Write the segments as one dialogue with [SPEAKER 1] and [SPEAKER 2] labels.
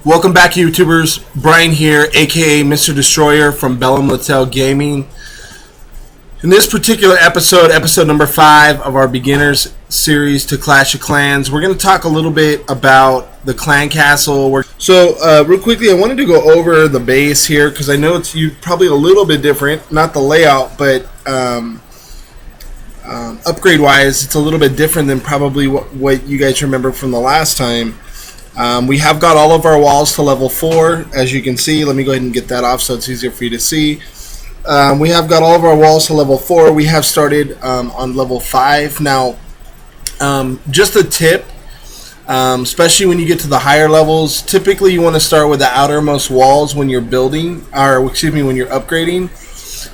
[SPEAKER 1] Welcome back, YouTubers. Brian here, aka Mr. Destroyer from Bellum Latale Gaming. In this particular episode, episode number 5 of our beginners series to Clash of Clans, we're going to talk a little bit about the clan castle. So, real quickly, I wanted to go over the base here because I know it's probably a little bit different, not the layout, but upgrade-wise, it's a little bit different than probably what you guys remember from the last time. We have got all of our walls to level 4, as you can see. Let me go ahead and get that off so it's easier for you to see. We have got all of our walls to level 4. We have started on level 5. Now, just a tip, especially when you get to the higher levels, typically you want to start with the outermost walls when you're building, or excuse me, when you're upgrading.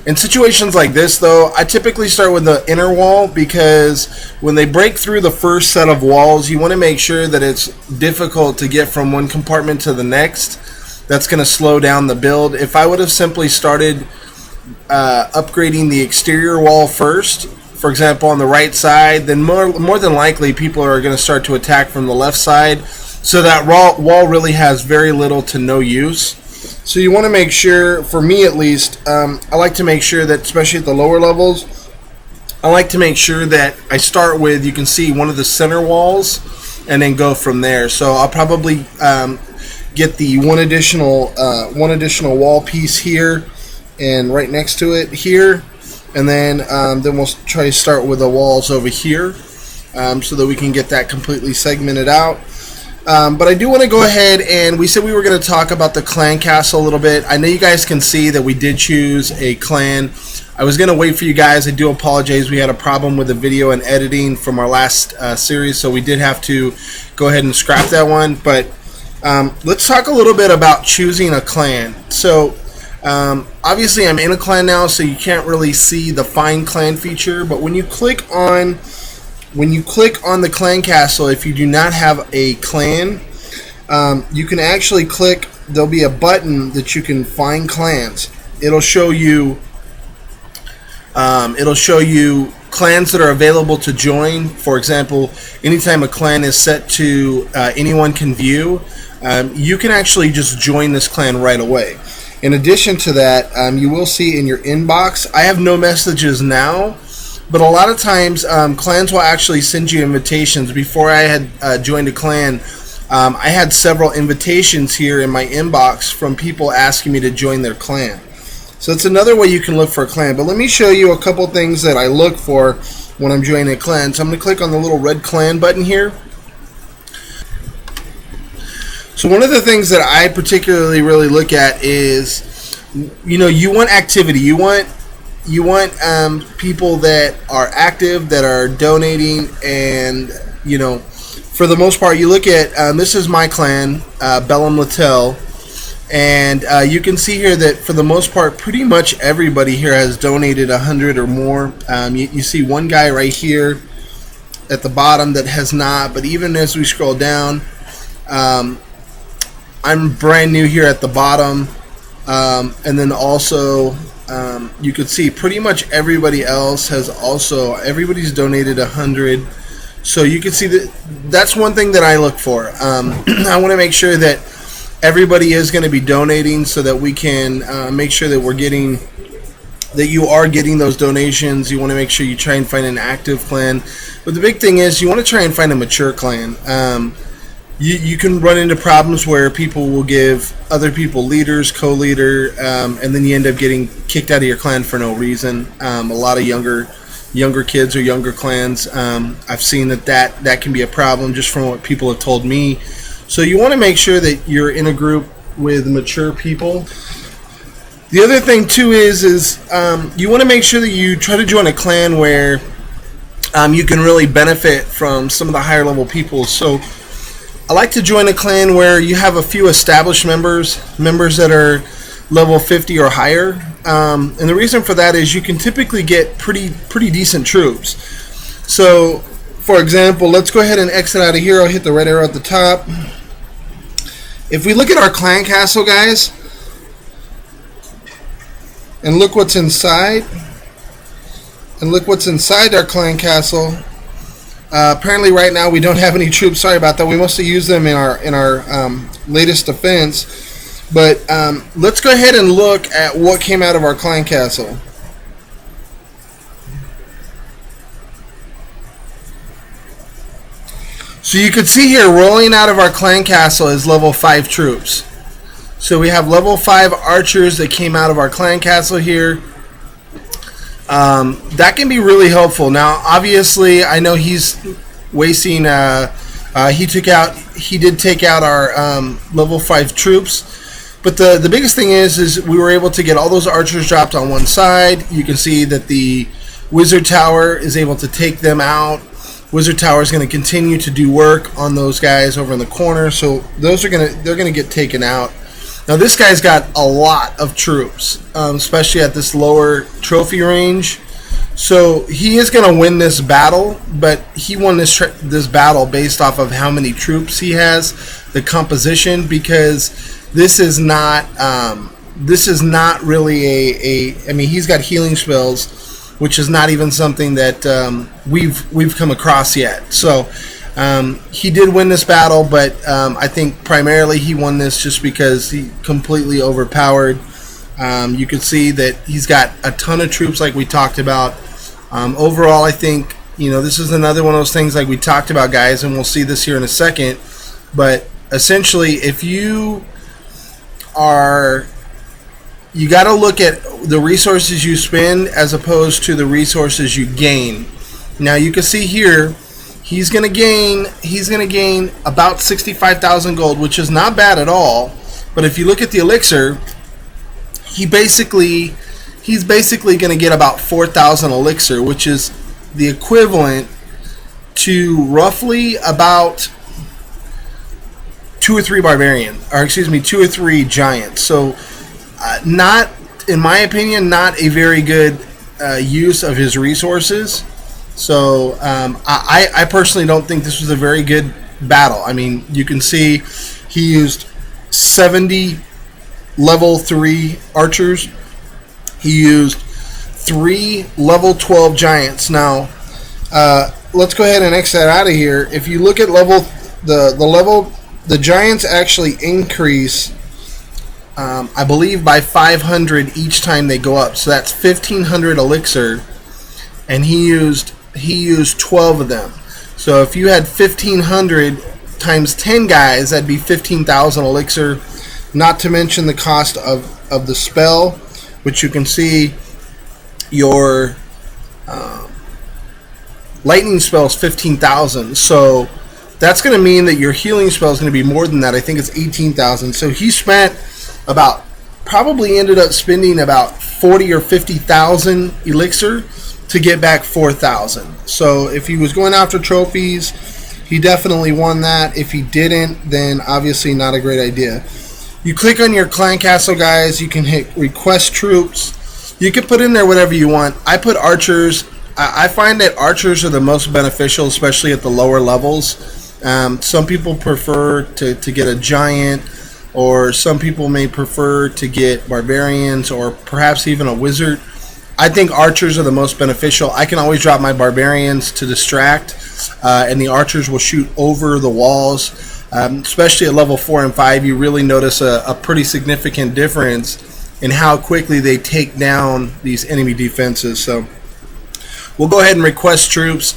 [SPEAKER 1] In situations like this, though, I typically start with the inner wall because when they break through the first set of walls, you want to make sure that it's difficult to get from one compartment to the next. That's going to slow down the build. If I would have simply started upgrading the exterior wall first, for example, on the right side, then more than likely people are going to start to attack from the left side. So that wall really has very little to no use. So you want to make sure, for me at least, I like to make sure that, especially at the lower levels, I like to make sure that I start with, you can see, one of the center walls and then go from there. So I'll probably get the one additional wall piece here and right next to it here, and then we'll try to start with the walls over here so that we can get that completely segmented out. But I do want to go ahead, and we said we were going to talk about the clan castle a little bit. I know you guys can see that we did choose a clan. I was going to wait for you guys. I do apologize. We had a problem with the video and editing from our last series, so we did have to go ahead and scrap that one. But let's talk a little bit about choosing a clan. So obviously I'm in a clan now, so you can't really see the find clan feature, but when you click on the clan castle, if you do not have a clan, you can actually click, there'll be a button that you can find clans. It'll show you clans that are available to join. For example, anytime a clan is set to anyone can view, you can actually just join this clan right away. In addition to that, you will see in your inbox, I have no messages now, but a lot of times, clans will actually send you invitations. Before I had joined a clan, I had several invitations here in my inbox from people asking me to join their clan. So it's another way you can look for a clan. But let me show you a couple things that I look for when I'm joining a clan. So I'm going to click on the little red clan button here. So one of the things that I particularly really look at is, you want activity. You want people that are active, that are donating, and for the most part, you look at this is my clan, Bellum Latale, and you can see here that for the most part, pretty much everybody here has donated 100 or more. You see one guy right here at the bottom that has not, but even as we scroll down, I'm brand new here at the bottom, and then also you could see pretty much everybody else has also, everybody's donated 100. So you can see that that's one thing that I look for. I want to make sure that everybody is going to be donating so that we can make sure that you are getting those donations. You want to make sure you try and find an active clan. But the big thing is you want to try and find a mature clan. You can run into problems where people will give other people leaders, co-leader, and then you end up getting kicked out of your clan for no reason. A lot of younger kids or younger clans, I've seen that can be a problem just from what people have told me. So you want to make sure that you're in a group with mature people. The other thing too is you want to make sure that you try to join a clan where you can really benefit from some of the higher level people. So I like to join a clan where you have a few established members that are level 50 or higher, and the reason for that is you can typically get pretty decent troops. So, for example, let's go ahead and exit out of here. I'll hit the red arrow at the top. If we look at our clan castle, guys, and look what's inside, our clan castle, Apparently, right now we don't have any troops. Sorry about that. We must have used them in our latest defense. But let's go ahead and look at what came out of our clan castle. So you can see here, rolling out of our clan castle is level 5 troops. So we have level 5 archers that came out of our clan castle here. That can be really helpful. Now, obviously, I know he's wasting. He did take out our level 5 troops, but the biggest thing is we were able to get all those archers dropped on one side. You can see that the wizard tower is able to take them out. Wizard tower is going to continue to do work on those guys over in the corner, so they're gonna get taken out. Now this guy's got a lot of troops, especially at this lower trophy range. So he is going to win this battle, but he won this battle based off of how many troops he has, the composition, because this is not really I mean, he's got healing spells, which is not even something that we've come across yet. So he did win this battle, but I think primarily he won this just because he completely overpowered. You can see that he's got a ton of troops like we talked about. Overall, I think, this is another one of those things like we talked about, guys, and we'll see this here in a second. But essentially, if you got to look at the resources you spend as opposed to the resources you gain. Now you can see here he's going to gain about 65,000 gold, which is not bad at all. But if you look at the elixir, he's basically going to get about 4,000 elixir, which is the equivalent to roughly about 2 or 3 giants. So not, in my opinion, not a very good use of his resources. So I personally don't think this was a very good battle. I mean, you can see he used 70 level 3 archers. He used 3 level 12 giants. Now, let's go ahead and X that out of here. If you look at the giants actually increase, I believe, by 500 each time they go up. So that's 1,500 elixir, and he used 12 of them. So if you had 1,500 times 10 guys, that'd be 15,000 elixir. Not to mention the cost of the spell, which you can see your lightning spell is 15,000. So that's going to mean that your healing spell is going to be more than that. I think it's 18,000. So he probably ended up spending about 40 or 50,000 elixir to get back 4,000. So if he was going after trophies, he definitely won that. If he didn't, then obviously not a great idea. You click on your clan castle, guys. You can hit request troops. You can put in there whatever you want. I put archers. I find that archers are the most beneficial, especially at the lower levels. Some people prefer to get a giant, or some people may prefer to get barbarians, or perhaps even a wizard. I think archers are the most beneficial. I can always drop my barbarians to distract, and the archers will shoot over the walls. Especially at level 4 and 5, you really notice a pretty significant difference in how quickly they take down these enemy defenses. So we'll go ahead and request troops.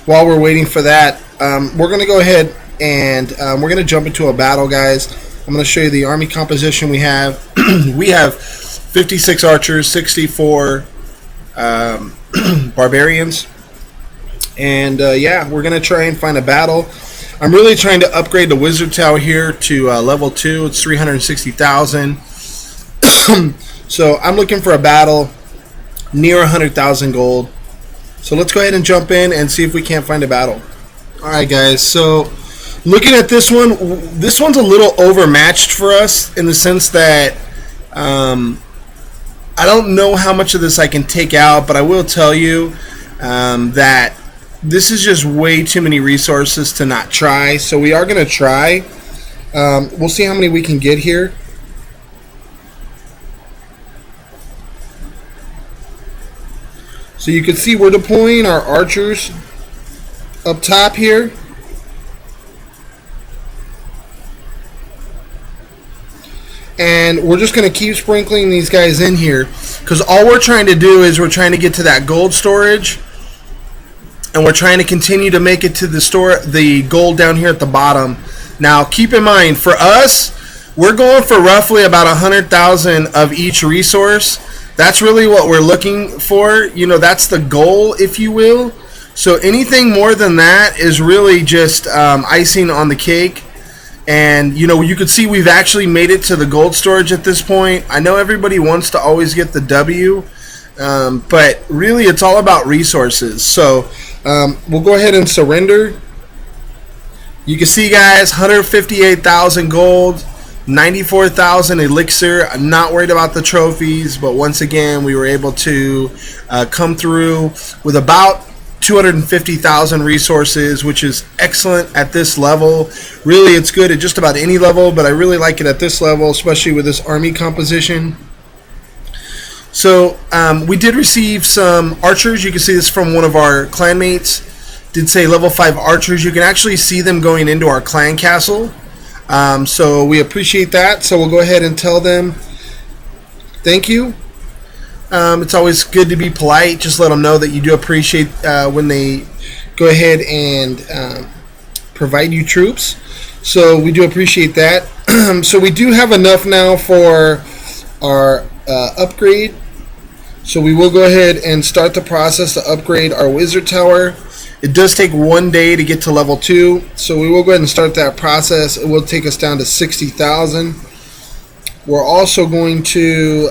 [SPEAKER 1] While we're waiting for that, we're going to go ahead and we're going to jump into a battle, guys. I'm going to show you the army composition we have. We have 56 archers, 64 barbarians, and yeah, we're going to try and find a battle. I'm really trying to upgrade the wizard tower here to level 2. It's 360,000. So I'm looking for a battle near 100,000 gold. So let's go ahead and jump in and see if we can't find a battle. Alright, guys, so looking at this one's a little overmatched for us in the sense that I don't know how much of this I can take out, but I will tell you that this is just way too many resources to not try. So we are going to try. We'll see how many we can get here. So you can see we're deploying our archers up top here. And we're just going to keep sprinkling these guys in here, because all we're trying to do is we're trying to get to that gold storage, and we're trying to continue to make it to the gold down here at the bottom. Now keep in mind, for us, we're going for roughly about 100,000 of each resource. That's really what we're looking for. You know, that's the goal, if you will. So anything more than that is really just icing on the cake. And, you know, you could see we've actually made it to the gold storage at this point. I know everybody wants to always get the W, but really it's all about resources. So we'll go ahead and surrender. You can see, guys, 158,000 gold, 94,000 elixir. I'm not worried about the trophies, but once again, we were able to come through with about 250,000 resources, which is excellent at this level. Really, it's good at just about any level, but I really like it at this level, especially with this army composition. So we did receive some archers. You can see this from one of our clanmates. Did say level 5 archers. You can actually see them going into our clan castle. So we appreciate that. So we'll go ahead and tell them thank you. It's always good to be polite. Just let them know that you do appreciate when they go ahead and provide you troops. So we do appreciate that. So we do have enough now for our upgrade. So we will go ahead and start the process to upgrade our wizard tower. It does take 1 day to get to level 2. So we will go ahead and start that process. It will take us down to 60,000. We're also going to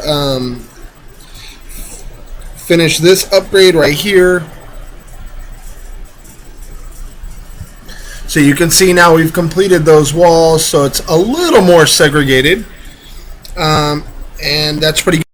[SPEAKER 1] finish this upgrade right here. So you can see now we've completed those walls, so it's a little more segregated, and that's pretty good.